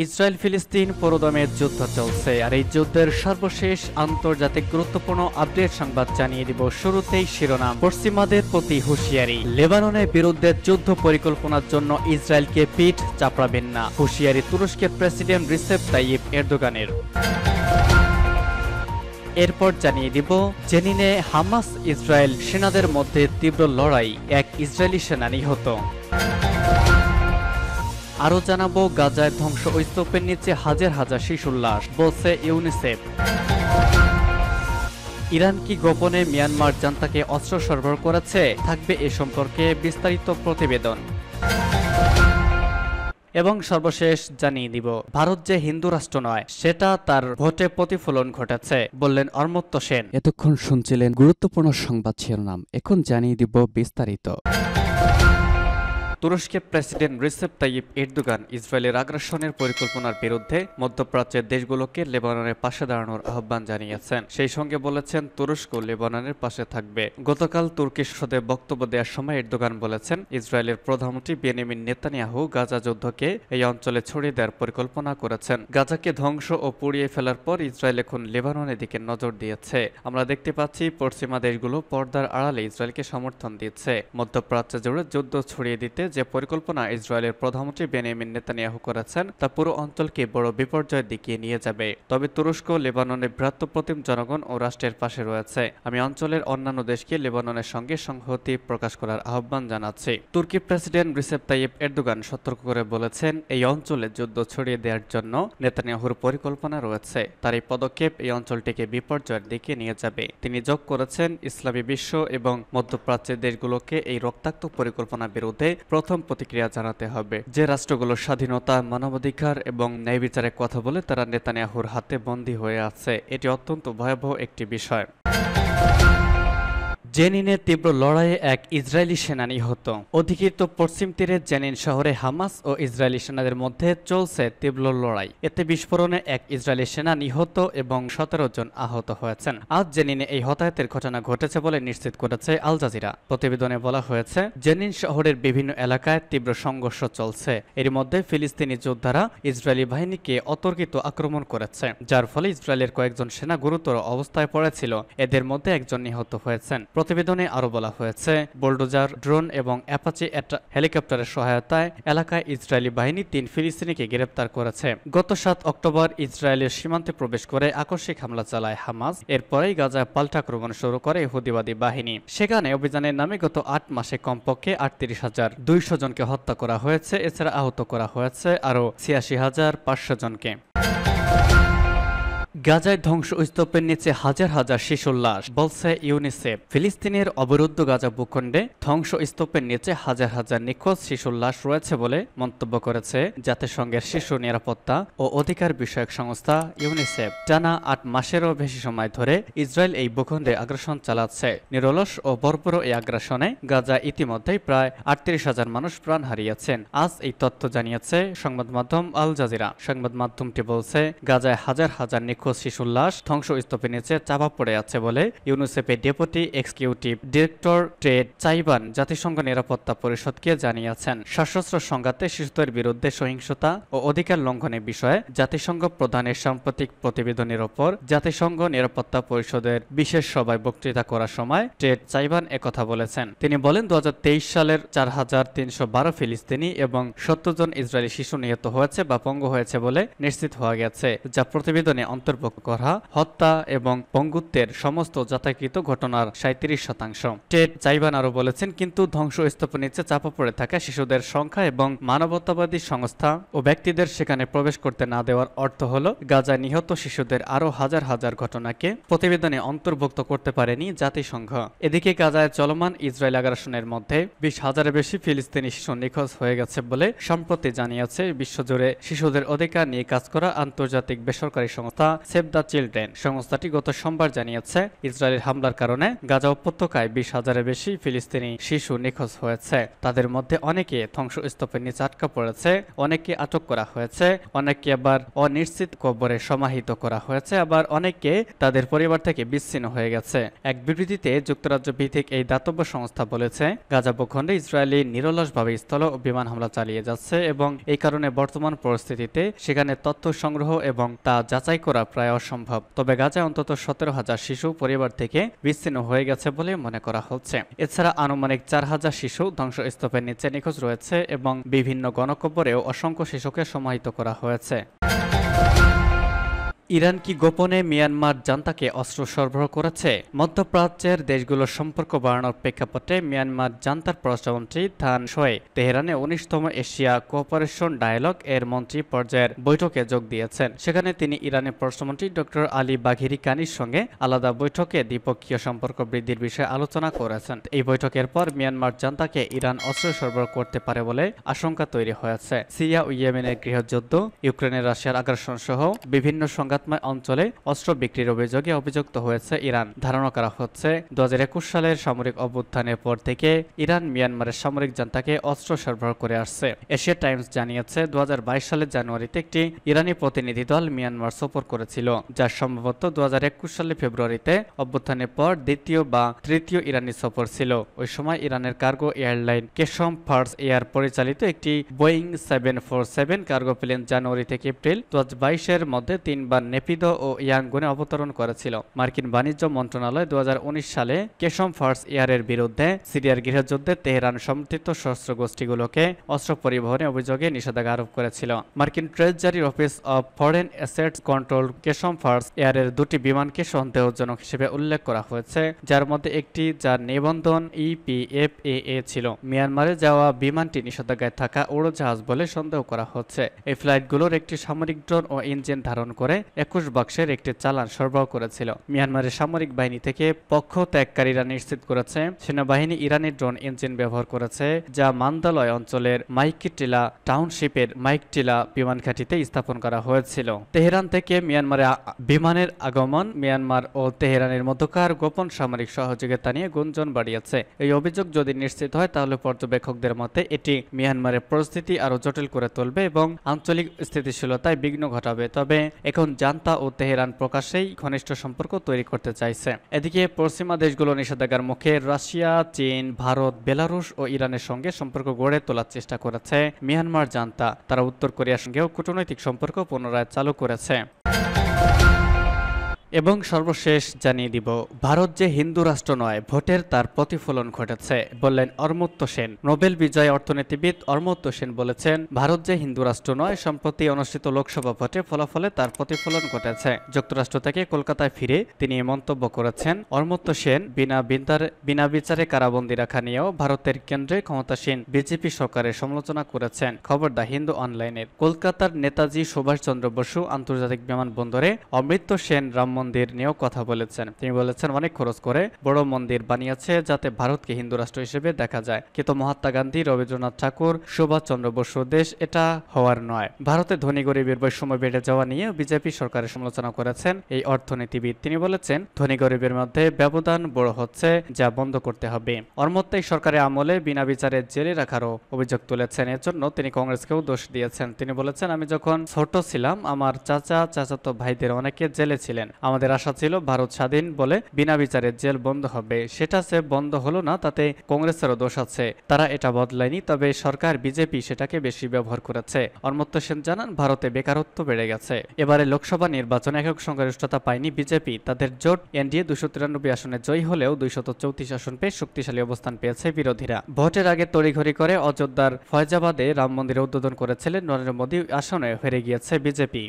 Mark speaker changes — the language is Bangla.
Speaker 1: ইসরায়েল ফিলিস্তিন পুরোদমে যুদ্ধ চলছে, আর এই যুদ্ধের সর্বশেষ আন্তর্জাতিক গুরুত্বপূর্ণ আপডেট সংবাদ জানিয়ে দিব। শুরুতেই শিরোনাম, পশ্চিমাদের প্রতি হুঁশিয়ারি। লেবাননের বিরুদ্ধে যুদ্ধ পরিকল্পনার জন্য ইসরায়েলকে পিঠ চাপড়াবেন না, হুঁশিয়ারি তুরস্কের প্রেসিডেন্ট রিসেপ তাইয়িপ এরদোগানের। এরপর জানিয়ে দিব, জেনিনে হামাস ইসরায়েল সেনাদের মধ্যে তীব্র লড়াই, এক ইসরায়েলি সেনা নিহত। আরও জানাবো, গাজায় ধ্বংস ও স্তূপের নিচে হাজার হাজার শিশুর লাশ, বলছে ইউনিসেফ। ইরান কি গোপনে মিয়ানমার জান্তাকে অস্ত্র সরবরাহ করেছে? থাকবে এ সম্পর্কে বিস্তারিত প্রতিবেদন। এবং সর্বশেষ জানিয়ে দিব, ভারত যে হিন্দু রাষ্ট্র নয় সেটা তার ভোটে প্রতিফলন ঘটেছে, বললেন অমর্ত্য সেন।
Speaker 2: এতক্ষণ শুনছিলেন গুরুত্বপূর্ণ সংবাদ শিরোনাম, এখন জানিয়ে দিব বিস্তারিত।
Speaker 1: তুরস্কের প্রেসিডেন্ট রিসেপ তাইয়িপ এরদোগান ইসরায়েলের আগ্রাসনের পরিকল্পনার বিরুদ্ধে মধ্যপ্রাচ্যের দেশগুলোকে লেবাননের পাশে দাঁড়ানোর আহ্বান জানিয়েছেন। সেই সঙ্গে বলেছেন তুরস্ক লেবাননের পাশে থাকবে। গতকাল তুর্কি সংসদে বক্তব্য দেওয়ার সময় এরদোগান বলেছেন, ইসরায়েলের প্রধানমন্ত্রী বেনিয়ামিন নেতানিয়াহু গাজা যুদ্ধকে এই অঞ্চলে ছড়িয়ে দেওয়ার পরিকল্পনা করেছেন। গাজাকে ধ্বংস ও পুড়িয়ে ফেলার পর ইসরায়েল এখন লেবাননের দিকে নজর দিয়েছে। আমরা দেখতে পাচ্ছি পশ্চিমা দেশগুলো পর্দার আড়ালে ইসরায়েলকে সমর্থন দিচ্ছে। মধ্যপ্রাচ্য জুড়ে যুদ্ধ ছড়িয়ে দিতে যে পরিকল্পনা ইসরায়েলের প্রধানমন্ত্রী বেনিয়ামিন নেতানিয়াহু করেছেন তা পুরো অঞ্চলকে বড় বিপর্যয়ের দিকে নিয়ে যাবে। তবে তুরস্ক লেবাননের ভ্রাতৃপ্রতিম জনগণ ও রাষ্ট্রের পাশে রয়েছে। আমি অঞ্চলের অন্যান্য দেশকে লেবাননের সঙ্গে সংহতি প্রকাশ করার আহ্বান জানাচ্ছি। তুর্কি প্রেসিডেন্ট রিসেপ তাইয়িপ এরদোগান সতর্ক করে বলেছেন, এই অঞ্চলে যুদ্ধ ছড়িয়ে দেওয়ার জন্য নেতানিয়াহুর পরিকল্পনা রয়েছে। তার এই পদক্ষেপ এই অঞ্চলটিকে বিপর্যয়ের দিকে নিয়ে যাবে। তিনি যোগ করেছেন, ইসলামী বিশ্ব এবং মধ্যপ্রাচ্যের দেশগুলোকে এই রক্তাক্ত পরিকল্পনার বিরুদ্ধে প্রথম প্রতিক্রিয়া জানাতে হবে। যে রাষ্ট্রগুলোর স্বাধীনতা, মানবাধিকার এবং ন্যায় বিচারের কথা বলে তারা নেতানিয়াহুর হাতে বন্দী হয়ে আছে, এটি অত্যন্ত ভয়াবহ একটি বিষয়। জেনিনে তীব্র লড়াইয়ে এক ইসরায়েলি সেনা নিহত। অধিকৃত পশ্চিম তীরে জেনিন শহরে হামাস ও ইসরায়েলি সেনাদের মধ্যে চলছে তীব্র লড়াই। এতে বিস্ফোরণে এক ইসরায়েলি সেনা নিহত এবং 17 জন আহত হয়েছেন। আজ জেনিনে এই হতাহতের ঘটনা ঘটেছে বলে নিশ্চিত করেছে আল জাজিরা। প্রতিবেদনে বলা হয়েছে, জেনিন শহরের বিভিন্ন এলাকায় তীব্র সংঘর্ষ চলছে। এর মধ্যে ফিলিস্তিনি যোদ্ধারা ইসরায়েলি বাহিনীকে অতর্কিত আক্রমণ করেছে, যার ফলে ইসরায়েলের কয়েকজন সেনা গুরুতর অবস্থায় পড়েছিল। এদের মধ্যে একজন নিহত হয়েছেন। প্রতিবেদনে আরো বলা হয়েছে, বোলডোজার, ড্রোন এবং অ্যাপাচি হেলিকপ্টারের সহায়তায় এলাকায় ইসরায়েলি বাহিনী 3 ফিলিস্তিনিকে গ্রেপ্তার করেছে। গত 7 অক্টোবর ইসরায়েলের সীমান্তে প্রবেশ করে আকস্মিক হামলা চালায় হামাস। এরপরেই গাজায় পাল্টা আক্রমণ শুরু করে ইহুদিবাদী বাহিনী। সেখানে অভিযানের নামে গত 8 মাসে কমপক্ষে 38,200 জনকে হত্যা করা হয়েছে। এছাড়া আহত করা হয়েছে আরও 86,500 জনকে। গাজায় ধ্বংস স্তূপের নিচে হাজার হাজার শিশুর লাশ, বলছে ইউনিসেফ। ফিলিস্তিনের অবরুদ্ধ গাজা ভূখণ্ডে ধ্বংস স্তূপের নিচে হাজার হাজার নিখোঁজ শিশুর লাশ রয়েছে বলে মন্তব্য করেছে জাতিসংঘের শিশু নিরাপত্তা ও অধিকার বিষয়ক সংস্থা ইউনিসেফ। টানা 8 মাসেরও বেশি সময় ধরে ইসরায়েল এই ভূখণ্ডে আগ্রাসন চালাচ্ছে। নিরলস ও বর্বর এই আগ্রাসনে গাজা ইতিমধ্যেই প্রায় 38,000 মানুষ প্রাণ হারিয়েছেন। আজ এই তথ্য জানিয়েছে সংবাদ মাধ্যম আল জাজিরা। সংবাদ মাধ্যমটি বলছে, গাজায় হাজার হাজার নিখোঁজ শিশুর লাশ ধ্বংস স্তূপের নিচে চাপা পড়ে আছে বলে ইউনিসেফের ডেপুটি এক্সিকিউটিভ ডিরেক্টর টেড চাইবান জাতিসংঘ নিরাপত্তা পরিষদকে জানিয়েছেন। সশস্ত্র সংঘাতে শিশুদের বিরুদ্ধে সহিংসতা ও অধিকার লঙ্ঘনের বিষয়ে জাতিসংঘ প্রধানের সাম্প্রতিক প্রতিবেদনের ওপর জাতিসংঘ নিরাপত্তা পরিষদের বিশেষ সভায় বক্তৃতা করার সময় টেড চাইবান একথা বলেছেন। তিনি বলেন, 2023 সালের 4,312 ফিলিস্তিনি এবং 70 জন ইসরায়েলি শিশু নিহত হয়েছে বা পঙ্গু হয়েছে বলে নিশ্চিত হওয়া গেছে, যা প্রতিবেদনে অন্তর্ভুক্ত করা হত্যা এবং পঙ্গুত্বের সমস্ত যথাকৃত ঘটনার 37%। টেড চাইবান আরো বলেছেন, কিন্তু ধ্বংস স্তূপের নিচে চাপা পড়ে থাকা শিশুদের সংখ্যা এবং মানবতাবাদী সংস্থা ও ব্যক্তিদের সেখানে প্রবেশ করতে না দেওয়ার অর্থ হল গাজায় নিহত শিশুদের আরো হাজার হাজার ঘটনাকে প্রতিবেদনে অন্তর্ভুক্ত করতে পারেনি জাতিসংঘ। এদিকে গাজায় চলমান ইসরায়েল আগ্রাসনের মধ্যে 20,000-এর বেশি ফিলিস্তিনি শিশু নিখোঁজ হয়ে গেছে বলে সম্প্রতি জানিয়েছে বিশ্বজুড়ে শিশুদের অধিকার নিয়ে কাজ করা আন্তর্জাতিক বেসরকারি সংস্থা সেভ দ্য চিলড্রেন সংস্থাটি গত সোমবার জানিয়েছে, ইসরায়েলের হামলার কারণে গাজা উপত্যকায় 20,000-এর বেশি ফিলিস্তিনি শিশু নিখোঁজ হয়েছে। তাদের মধ্যে অনেকে ধ্বংসস্তূপের নিচে আটকা পড়েছে, অনেককে আটক করা হয়েছে, অনেককে আবার অনিশ্চিত কবরে সমাহিত করা হয়েছে, আবার অনেককে তাদের পরিবার থেকে বিচ্ছিন্ন হয়ে গেছে। এক বিবৃতিতে যুক্তরাজ্য ভিত্তিক এই দাতব্য সংস্থা বলেছে, গাজা ভূখণ্ডে ইসরায়েলি নিরলসভাবে স্থল ও বিমান হামলা চালিয়ে যাচ্ছে এবং এই কারণে বর্তমান পরিস্থিতিতে সেখানে তথ্য সংগ্রহ এবং তা যাচাই করা প্রায় অসম্ভব। তবে গাজায় অন্তত 17,000 শিশু পরিবার থেকে বিচ্ছিন্ন হয়ে গেছে বলে মনে করা হচ্ছে। এছাড়া আনুমানিক 4,000 শিশু ধ্বংসস্তূপের নিচে নিখোঁজ রয়েছে এবং বিভিন্ন গণকবরেও অসংখ্য শিশুকে সমাহিত করা হয়েছে। ইরান কি গোপনে মিয়ানমার জান্তাকে অস্ত্র সরবরাহ করেছে? মধ্যপ্রাচ্যের দেশগুলোর সম্পর্ক বাড়ানোর প্রেক্ষাপটে মিয়ানমার জান্তার পররাষ্ট্রমন্ত্রী থান শোয়ে তেহরানে 19তম এশিয়া কোঅপারেশন ডায়ালগ এর মন্ত্রী পর্যায়ের বৈঠকে যোগ দিয়েছেন। সেখানে তিনি ইরানের পররাষ্ট্রমন্ত্রী ডক্টর আলী বাঘেরি কানির সঙ্গে আলাদা বৈঠকে দ্বিপক্ষীয় সম্পর্ক বৃদ্ধির বিষয়ে আলোচনা করেছেন। এই বৈঠকের পর মিয়ানমার জান্তাকে ইরান অস্ত্র সরবরাহ করতে পারে বলে আশঙ্কা তৈরি হয়েছে। সিরিয়া ও ইয়েমেনের গৃহযুদ্ধ, ইউক্রেনের রাশিয়ার আগ্রাসন সহ বিভিন্ন সংঘাত অঞ্চলে অস্ত্র বিক্রির অভিযোগে অভিযুক্ত হয়েছে ইরান। ধারণা করা হচ্ছে 2021 সালের সামরিক অভ্যুত্থানের পর থেকে ইরান মিয়ানমারের সামরিক জান্তাকে অস্ত্র সরবরাহ করে আসছে। এশিয়া টাইমস জানিয়েছে 2022 সালের জানুয়ারিতে একটি ইরানি প্রতিনিধি দল মিয়ানমার সফর করেছিল, যা সম্ভবত 2021 সালের ফেব্রুয়ারিতে অভ্যুত্থানের পর দ্বিতীয় বা তৃতীয় ইরানি সফর ছিল। ওই সময় ইরানের cargo airline Qeshm first air পরিচালিত একটি বোয়িং 747 কার্গো প্লেন জানুয়ারি থেকে এপ্রিল 2022-এর মধ্যে 3 বার নেপিদো ও ইয়াঙ্গুনে অবতরণ করেছিল। মার্কিন বাণিজ্য মন্ত্রণালয় 2019 সালে কেশম ফার্স্ট এয়ারের বিরুদ্ধে সিরিয়ার গৃহযুদ্ধে তেহরান সমর্থিত সশস্ত্র গোষ্ঠীগুলোকে অস্ত্র পরিবহনে অভিযোগে নিষেধাজ্ঞা আরোপ করেছিল। মার্কিন ট্রেজারির office of foreign assets control Qeshm Fars এয়ারের 2টি বিমানকে সন্দেহজনক হিসেবে উল্লেখ করা হয়েছে, যার মধ্যে একটি যার নিবন্ধন EPFAA ছিল। মিয়ানমারে যাওয়া বিমানটি নিষেধাজ্ঞায় থাকা উড়োজাহাজ বলে সন্দেহ করা হচ্ছে। এই ফ্লাইটগুলোর একটি সামরিক ড্রোন ও ইঞ্জিন ধারণ করে 21 বাক্সের একটি চালান সরবরাহ করেছিল। মিয়ানমারের সামরিক বাহিনী থেকে পক্ষ ত্যাগকারীরা নিশ্চিত করেছে সেনাবাহিনী ইরানি ড্রোন ইঞ্জিন ব্যবহার করেছে, যা মান্দালয় অঞ্চলের মাইকটিলা টাউনশিপের মাইকটিলা বিমান ঘাঁটিতে স্থাপন করা হয়েছিল। তেহরান থেকে মিয়ানমারে বিমানের আগমন মিয়ানমার ও তেহরানের মধ্যকার গোপন সামরিক সহযোগিতা নিয়ে গুঞ্জন বাড়িয়েছে। এই অভিযোগ যদি নিশ্চিত হয় তাহলে পর্যবেক্ষকদের মতে এটি মিয়ানমারের পরিস্থিতি আরও জটিল করে তুলবে এবং আঞ্চলিক স্থিতিশীলতায় বিঘ্ন ঘটাবে। তবে এখন জান্তা ও তেহরান প্রকাশ্যেই ঘনিষ্ঠ সম্পর্ক তৈরি করতে চাইছে। এদিকে পশ্চিমা দেশগুলো নিষেধাজ্ঞার মুখে রাশিয়া, চীন, ভারত, বেলারুশ ও ইরানের সঙ্গে সম্পর্ক গড়ে তোলার চেষ্টা করেছে মিয়ানমার জান্তা। তারা উত্তর কোরিয়ার সঙ্গেও কূটনৈতিক সম্পর্ক পুনরায় চালু করেছে। এবং সর্বশেষ জানিয়ে দিব, ভারত যে হিন্দু রাষ্ট্র নয়, ভোটের তার প্রতিফলন ঘটেছে, বললেন অমর্ত্য সেন। নোবেল বিজয়ী অর্থনীতিবিদ অমর্ত্য সেন বলেছেন, ভারত যে হিন্দু রাষ্ট্র নয়, সম্প্রতি অনুষ্ঠিত লোকসভা ভোটে ফলাফলে তার প্রতিফলন ঘটেছে। যুক্তরাষ্ট্র থেকে কলকাতায় ফিরে তিনি এই মন্তব্য করেছেন। অমর্ত্য সেন বিনা বিচারে কারাবন্দী রাখা নিয়েও ভারতের কেন্দ্রে ক্ষমতাসীন বিজেপি সরকারের সমালোচনা করেছেন। খবর দা হিন্দু অনলাইনের। কলকাতার নেতাজি সুভাষচন্দ্র বসু আন্তর্জাতিক বিমানবন্দরে অমর্ত্য সেন রাম মন্দির নিয়েও কথা বলেছেন। তিনি বলেছেন, অনেক খরচ করে বড় মন্দির বানিয়েছে যাতে ভারতকে হিন্দু রাষ্ট্র হিসেবে দেখা যায়, কিন্তু মহাত্মা গান্ধী, রবীন্দ্রনাথ ঠাকুর, সুভাষচন্দ্র বসু দেশ এটা হওয়ার নয়। ভারতে ধনী গরিবের বৈষম্য বেড়ে যাওয়া নিয়ে বিজেপি সরকারের সমালোচনা করেছেন এই অর্থনীতিবিদ। তিনি বলেছেন, ধনী গরিবের মধ্যে ব্যবধান বড় হচ্ছে, যা বন্ধ করতে হবে। অমর্ত্য সরকারের আমলে বিনা বিচারে জেলে রাখারও অভিযোগ তুলেছেন। এর জন্য তিনি কংগ্রেসকেও দোষ দিয়েছেন। তিনি বলেছেন, আমি যখন ছোট ছিলাম আমার চাচাতো ভাইদের অনেকে জেলে ছিলেন। আমাদের আশা ছিল ভারত স্বাধীন বলে বিনা বিচারে জেল বন্ধ হবে, সেটা সে বন্ধ হলো না, তাতে কংগ্রেসেরও দোষ আছে। তারা এটা বদলায়নি, তবে সরকার বিজেপি সেটাকে বেশি ব্যবহার করেছে। অমর্ত্য সেন জানান, ভারতে বেকারত্ব বেড়ে গেছে। এবারে লোকসভা নির্বাচনে একক সংখ্যাগরিষ্ঠতা পায়নি বিজেপি। তাদের জোট এনডিএ 293 আসনে জয়ী হলেও 234 আসন পেয়ে শক্তিশালী অবস্থান পেয়েছে বিরোধীরা। ভোটের আগে তড়িঘড়ি করে অযোধ্যার ফয়জাবাদে রাম মন্দিরে উদ্বোধন করেছিলেন নরেন্দ্র মোদী, আসনে হেরে গিয়েছে বিজেপি।